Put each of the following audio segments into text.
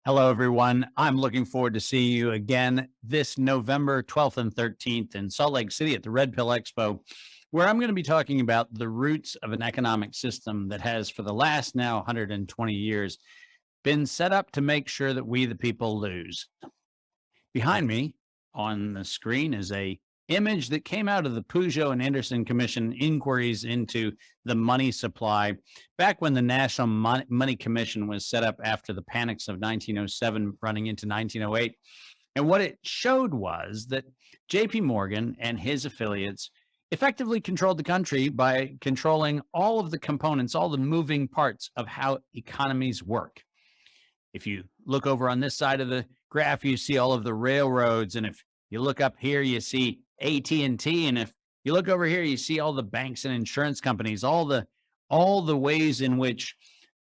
Hello, everyone. I'm looking forward to see you again this November 12th and 13th in Salt Lake City at the Red Pill Expo, where I'm going to be talking about the roots of an economic system that has, for the last now 120 years, been set up to make sure that we, the people, lose. Behind me on the screen is a image that came out of the Peugeot and Anderson Commission inquiries into the money supply back when the National Money Commission was set up after the panics of 1907 running into 1908. And what it showed was that JP Morgan and his affiliates effectively controlled the country by controlling all of the components, all the moving parts of how economies work. If you look over on this side of the graph, you see all of the railroads, and if you look up here, you see AT&T, and if you look over here, you see all the banks and insurance companies, all the ways in which,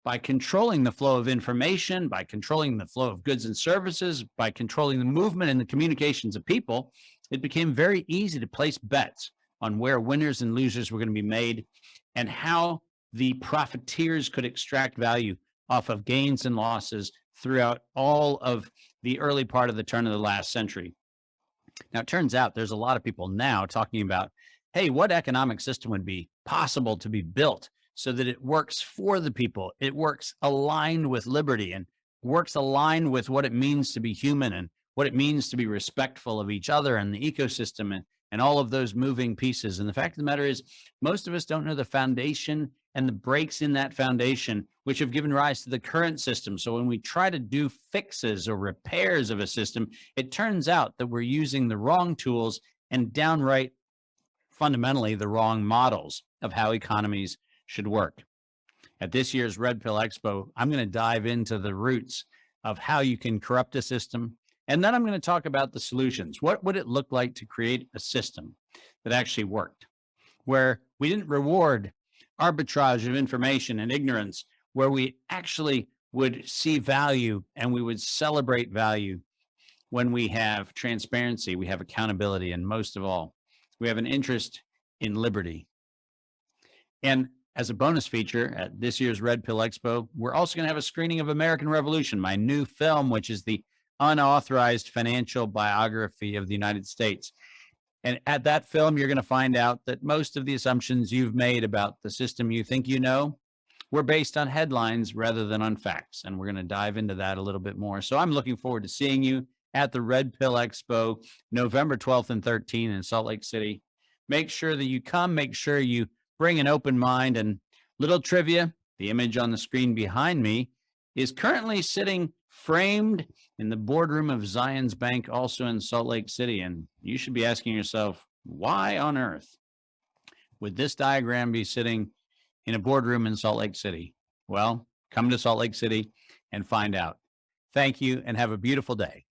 by controlling the flow of information, by controlling the flow of goods and services, by controlling the movement and the communications of people, it became very easy to place bets on where winners and losers were going to be made and how the profiteers could extract value off of gains and losses throughout all of the early part of the turn of the last century. Now, it turns out there's a lot of people now talking about, hey, what economic system would be possible to be built so that it works for the people? It works aligned with liberty and works aligned with what it means to be human and what it means to be respectful of each other and the ecosystem and all of those moving pieces. And the fact of the matter is, most of us don't know the foundation and the breaks in that foundation, which have given rise to the current system. So when we try to do fixes or repairs of a system, it turns out that we're using the wrong tools and downright fundamentally the wrong models of how economies should work. At this year's Red Pill Expo, I'm going to dive into the roots of how you can corrupt a system. And then I'm going to talk about the solutions. What would it look like to create a system that actually worked, where we didn't reward arbitrage of information and ignorance, where we actually would see value and we would celebrate value when we have transparency, we have accountability, and most of all, we have an interest in liberty. And as a bonus feature at this year's Red Pill Expo, we're also going to have a screening of American Revolution, my new film, which is the unauthorized financial biography of the United States. And at that film, you're going to find out that most of the assumptions you've made about the system you think you know were based on headlines rather than on facts. And we're going to dive into that a little bit more. So I'm looking forward to seeing you at the Red Pill Expo, November 12th and 13th in Salt Lake City. Make sure that you come. Make sure you bring an open mind. And little trivia, the image on the screen behind me is currently sitting framed in the boardroom of Zions Bank, also in Salt Lake City. And you should be asking yourself, why on earth would this diagram be sitting in a boardroom in Salt Lake City? Well, come to Salt Lake City and find out. Thank you and have a beautiful day.